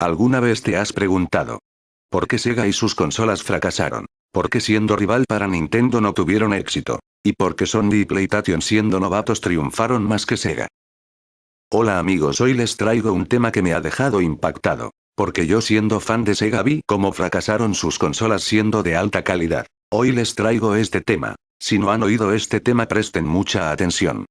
¿Alguna vez te has preguntado por qué Sega y sus consolas fracasaron? ¿Por qué siendo rival para Nintendo no tuvieron éxito? ¿Y por qué Sony y PlayStation siendo novatos triunfaron más que Sega? Hola amigos, hoy les traigo un tema que me ha dejado impactado. Porque yo siendo fan de Sega vi cómo fracasaron sus consolas siendo de alta calidad. Hoy les traigo este tema. Si no han oído este tema presten mucha atención.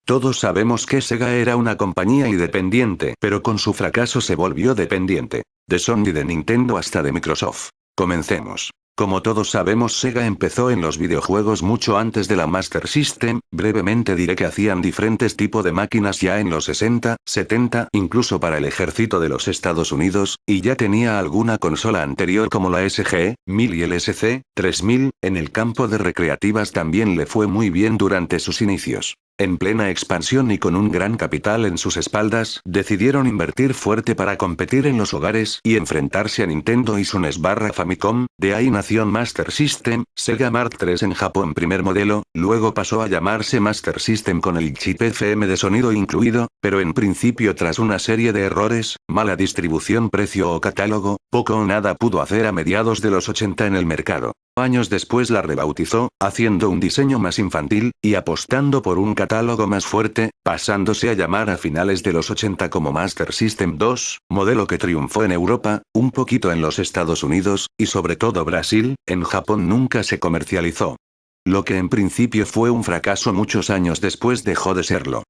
Todos sabemos que Sega era una compañía independiente, pero con su fracaso se volvió dependiente. De Sony, de Nintendo hasta de Microsoft. Comencemos. Como todos sabemos, Sega empezó en los videojuegos mucho antes de la Master System. Brevemente diré que hacían diferentes tipos de máquinas ya en los 60, 70, incluso para el ejército de los Estados Unidos, y ya tenía alguna consola anterior como la SG, 1000 y el SC, 3000, en el campo de recreativas también le fue muy bien durante sus inicios. En plena expansión y con un gran capital en sus espaldas, decidieron invertir fuerte para competir en los hogares y enfrentarse a Nintendo y su NES/Famicom. De ahí nació Master System, Sega Mark III en Japón primer modelo, luego pasó a llamarse Master System con el chip FM de sonido incluido, pero en principio tras una serie de errores, mala distribución, precio o catálogo, poco o nada pudo hacer a mediados de los 80 en el mercado. Años después la rebautizó, haciendo un diseño más infantil, y apostando por un catálogo más fuerte, pasándose a llamar a finales de los 80 como Master System 2, modelo que triunfó en Europa, un poquito en los Estados Unidos, y sobre todo Brasil. En Japón nunca se comercializó. Lo que en principio fue un fracaso muchos años después dejó de serlo.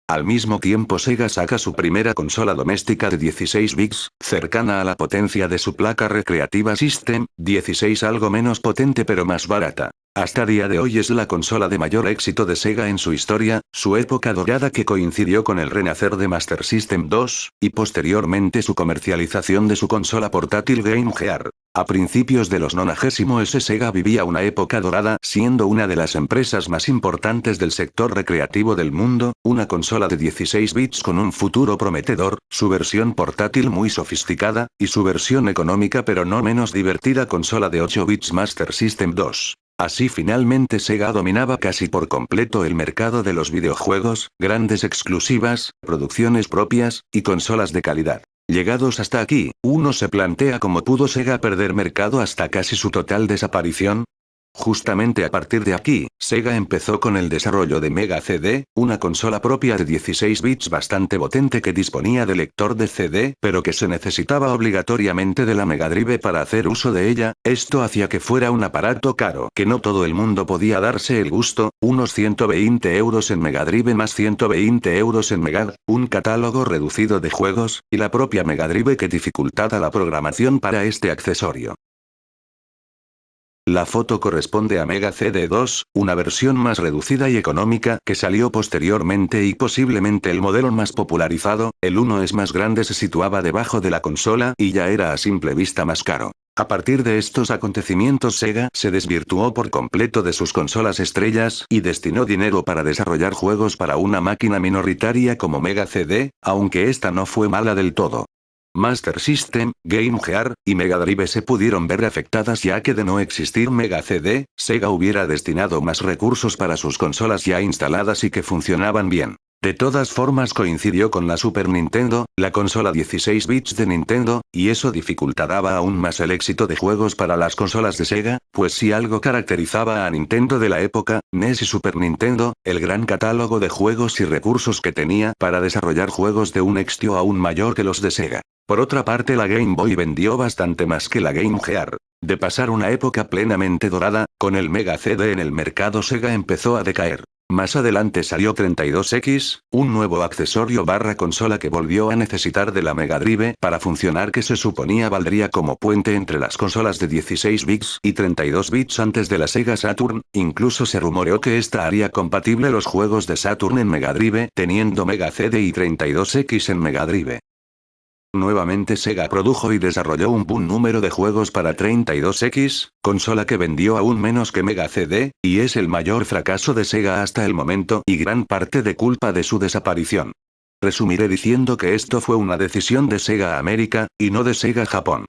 Al mismo tiempo Sega saca su primera consola doméstica de 16 bits, cercana a la potencia de su placa recreativa System, 16 algo menos potente pero más barata. Hasta día de hoy es la consola de mayor éxito de Sega en su historia, su época dorada que coincidió con el renacer de Master System 2, y posteriormente su comercialización de su consola portátil Game Gear. A principios de los 90s Sega vivía una época dorada, siendo una de las empresas más importantes del sector recreativo del mundo, una consola de 16 bits con un futuro prometedor, su versión portátil muy sofisticada, y su versión económica pero no menos divertida consola de 8 bits Master System 2. Así finalmente Sega dominaba casi por completo el mercado de los videojuegos, grandes exclusivas, producciones propias, y consolas de calidad. Llegados hasta aquí, uno se plantea cómo pudo Sega perder mercado hasta casi su total desaparición. Justamente a partir de aquí, Sega empezó con el desarrollo de Mega CD, una consola propia de 16 bits bastante potente que disponía de lector de CD, pero que se necesitaba obligatoriamente de la Mega Drive para hacer uso de ella. Esto hacía que fuera un aparato caro que no todo el mundo podía darse el gusto, unos 120 euros en Mega Drive más 120 euros en Mega, un catálogo reducido de juegos, y la propia Mega Drive que dificultaba la programación para este accesorio. La foto corresponde a Mega CD2, una versión más reducida y económica que salió posteriormente y posiblemente el modelo más popularizado. El 1 es más grande, se situaba debajo de la consola y ya era a simple vista más caro. A partir de estos acontecimientos Sega se desvirtuó por completo de sus consolas estrellas y destinó dinero para desarrollar juegos para una máquina minoritaria como Mega CD, aunque esta no fue mala del todo. Master System, Game Gear, y Mega Drive se pudieron ver afectadas ya que de no existir Mega CD, Sega hubiera destinado más recursos para sus consolas ya instaladas y que funcionaban bien. De todas formas coincidió con la Super Nintendo, la consola 16 bits de Nintendo, y eso dificultaba aún más el éxito de juegos para las consolas de Sega, pues si algo caracterizaba a Nintendo de la época, NES y Super Nintendo, el gran catálogo de juegos y recursos que tenía para desarrollar juegos de un éxito aún mayor que los de Sega. Por otra parte la Game Boy vendió bastante más que la Game Gear. De pasar una época plenamente dorada, con el Mega CD en el mercado Sega empezó a decaer. Más adelante salió 32X, un nuevo accesorio / consola que volvió a necesitar de la Mega Drive para funcionar, que se suponía valdría como puente entre las consolas de 16 bits y 32 bits antes de la Sega Saturn. Incluso se rumoreó que esta haría compatible los juegos de Saturn en Mega Drive, teniendo Mega CD y 32X en Mega Drive. Nuevamente Sega produjo y desarrolló un buen número de juegos para 32X, consola que vendió aún menos que Mega CD, y es el mayor fracaso de Sega hasta el momento y gran parte de culpa de su desaparición. Resumiré diciendo que esto fue una decisión de Sega América, y no de Sega Japón.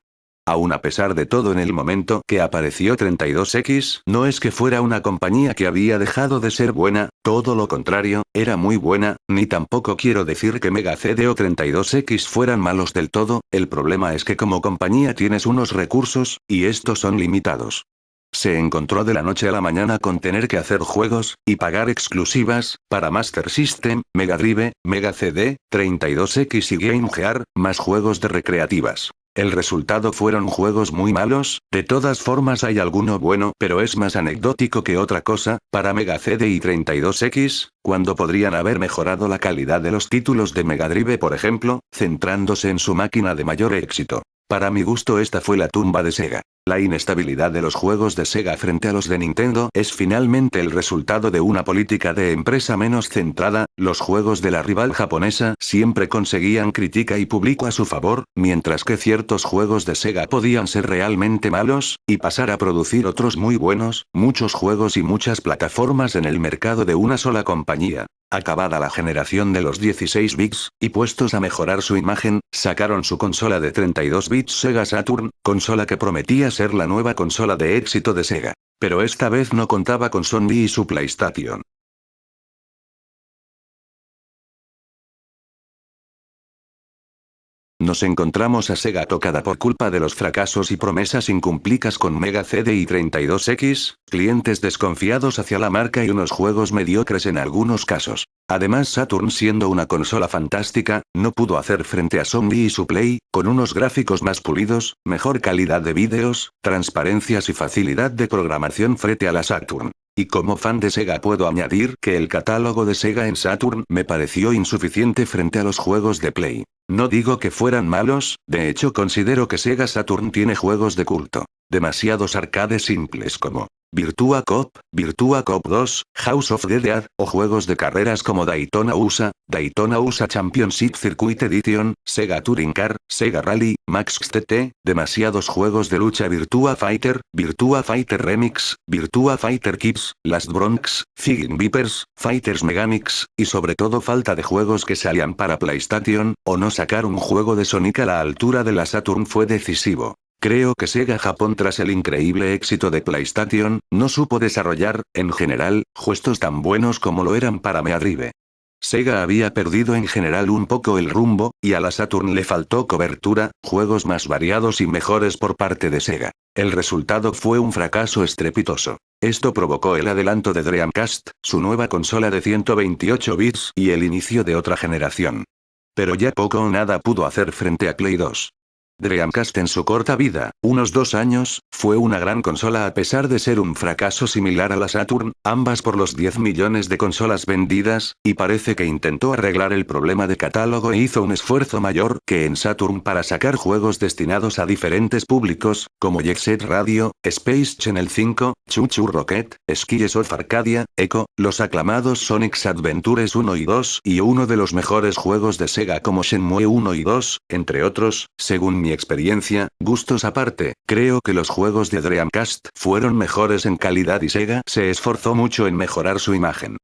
Aún a pesar de todo, en el momento que apareció 32X, no es que fuera una compañía que había dejado de ser buena, Todo lo contrario, era muy buena, ni tampoco quiero decir que Mega CD o 32X fueran malos del todo, el problema es que como compañía tienes unos recursos, y estos son limitados. Se encontró de la noche a la mañana con tener que hacer juegos, y pagar exclusivas, para Master System, Mega Drive, Mega CD, 32X y Game Gear, más juegos de recreativas. El resultado fueron juegos muy malos, de todas formas hay alguno bueno, pero es más anecdótico que otra cosa, para Mega CD y 32X, cuando podrían haber mejorado la calidad de los títulos de Mega Drive por ejemplo, centrándose en su máquina de mayor éxito. Para mi gusto esta fue la tumba de Sega. La inestabilidad de los juegos de Sega frente a los de Nintendo es finalmente el resultado de una política de empresa menos centrada, los juegos de la rival japonesa siempre conseguían crítica y público a su favor, mientras que ciertos juegos de Sega podían ser realmente malos, y pasar a producir otros muy buenos, muchos juegos y muchas plataformas en el mercado de una sola compañía. Acabada la generación de los 16 bits, y puestos a mejorar su imagen, sacaron su consola de 32 bits Sega Saturn, consola que prometía ser la nueva consola de éxito de Sega. Pero esta vez no contaba con Sony y su PlayStation. Nos encontramos a Sega tocada por culpa de los fracasos y promesas incumplidas con Mega CD y 32X, clientes desconfiados hacia la marca y unos juegos mediocres en algunos casos. Además Saturn siendo una consola fantástica, no pudo hacer frente a Sony y su Play, con unos gráficos más pulidos, mejor calidad de vídeos, transparencias y facilidad de programación frente a la Saturn. Y como fan de Sega puedo añadir que el catálogo de Sega en Saturn me pareció insuficiente frente a los juegos de Play. No digo que fueran malos, de hecho considero que Sega Saturn tiene juegos de culto. Demasiados arcades simples como Virtua Cop 2, House of the Dead, o juegos de carreras como Daytona USA Championship Circuit Edition, Sega Touring Car, Sega Rally, Max XTT, demasiados juegos de lucha Virtua Fighter Remix, Virtua Fighter Kids, Last Bronx, Fighting Vipers, Fighters Megamix, y sobre todo falta de juegos que salían para PlayStation, o no sacar un juego de Sonic a la altura de la Saturn fue decisivo. Creo que Sega Japón tras el increíble éxito de PlayStation, no supo desarrollar, en general, juegos tan buenos como lo eran para Mega Drive. Sega había perdido en general un poco el rumbo, y a la Saturn le faltó cobertura, juegos más variados y mejores por parte de Sega. El resultado fue un fracaso estrepitoso. Esto provocó el adelanto de Dreamcast, su nueva consola de 128 bits, y el inicio de otra generación. Pero ya poco o nada pudo hacer frente a Play 2. Dreamcast en su corta vida, unos 2 años, fue una gran consola a pesar de ser un fracaso similar a la Saturn, ambas por los 10 millones de consolas vendidas, y parece que intentó arreglar el problema de catálogo e hizo un esfuerzo mayor que en Saturn para sacar juegos destinados a diferentes públicos, como Jet Set Radio, Space Channel 5, Choo Choo Rocket, Skies of Arcadia, Echo, los aclamados Sonic's Adventures 1 y 2 y uno de los mejores juegos de Sega como Shenmue 1 y 2, entre otros, según mi experiencia, gustos aparte, creo que los juegos de Dreamcast fueron mejores en calidad y Sega se esforzó mucho en mejorar su imagen.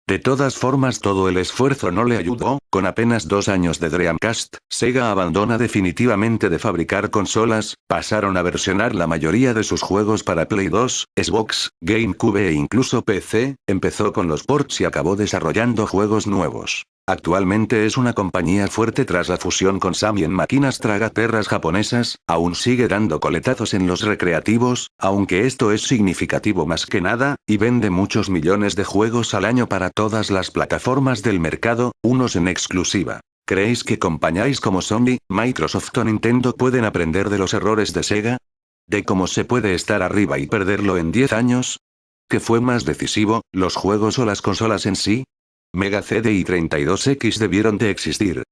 De todas formas todo el esfuerzo no le ayudó, con apenas 2 años de Dreamcast, Sega abandona definitivamente de fabricar consolas, pasaron a versionar la mayoría de sus juegos para Play 2, Xbox, GameCube e incluso PC, empezó con los ports y acabó desarrollando juegos nuevos. Actualmente es una compañía fuerte tras la fusión con Samy en máquinas tragaperras japonesas, aún sigue dando coletazos en los recreativos, aunque esto es significativo más que nada, y vende muchos millones de juegos al año para todas las plataformas del mercado, unos en exclusiva. ¿Creéis que compañías como Sony, Microsoft o Nintendo pueden aprender de los errores de Sega? ¿De cómo se puede estar arriba y perderlo en 10 años? ¿Qué fue más decisivo, los juegos o las consolas en sí? Mega CD y 32X debieron de existir.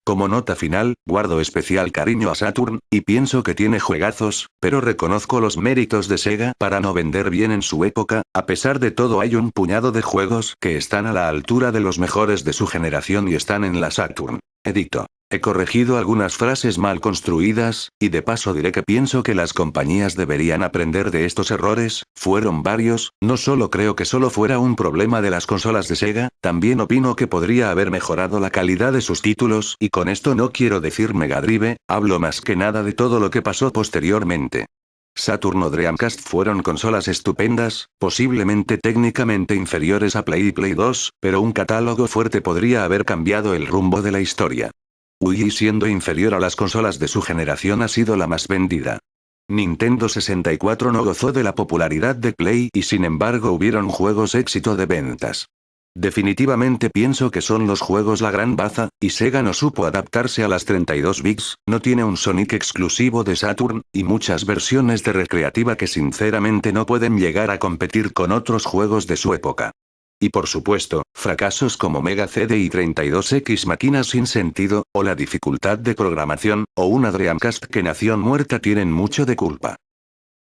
Como nota final, guardo especial cariño a Saturn, y pienso que tiene juegazos, pero reconozco los méritos de Sega para no vender bien en su época, a pesar de todo hay un puñado de juegos que están a la altura de los mejores de su generación y están en la Saturn. Edito. He corregido algunas frases mal construidas, y de paso diré que pienso que las compañías deberían aprender de estos errores, fueron varios, no solo creo que solo fuera un problema de las consolas de Sega, también opino que podría haber mejorado la calidad de sus títulos, y con esto no quiero decir Mega Drive, hablo más que nada de todo lo que pasó posteriormente. Saturn o Dreamcast fueron consolas estupendas, posiblemente técnicamente inferiores a Play y Play 2, pero un catálogo fuerte podría haber cambiado el rumbo de la historia. Wii, siendo inferior a las consolas de su generación, ha sido la más vendida. Nintendo 64 no gozó de la popularidad de Play y sin embargo hubieron juegos éxito de ventas. Definitivamente pienso que son los juegos la gran baza, y Sega no supo adaptarse a las 32 bits, no tiene un Sonic exclusivo de Saturn, y muchas versiones de recreativa que sinceramente no pueden llegar a competir con otros juegos de su época. Y por supuesto, fracasos como Mega CD y 32X máquinas sin sentido, o la dificultad de programación, o una Dreamcast que nació muerta tienen mucho de culpa.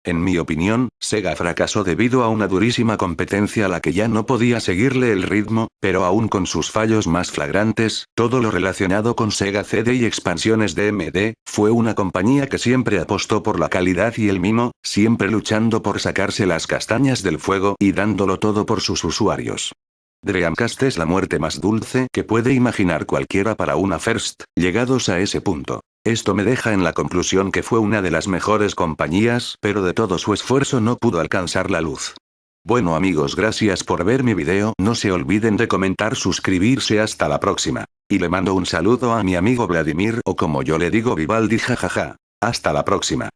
En mi opinión, Sega fracasó debido a una durísima competencia a la que ya no podía seguirle el ritmo, pero aún con sus fallos más flagrantes, todo lo relacionado con Sega CD y expansiones de MD, fue una compañía que siempre apostó por la calidad y el mimo, siempre luchando por sacarse las castañas del fuego y dándolo todo por sus usuarios. Dreamcast es la muerte más dulce que puede imaginar cualquiera para una First, llegados a ese punto. Esto me deja en la conclusión que fue una de las mejores compañías, pero de todo su esfuerzo no pudo alcanzar la luz. Bueno amigos, gracias por ver mi video, no se olviden de comentar, suscribirse, hasta la próxima. Y le mando un saludo a mi amigo Vladimir, o como yo le digo, Vivaldi, jajaja. Hasta la próxima.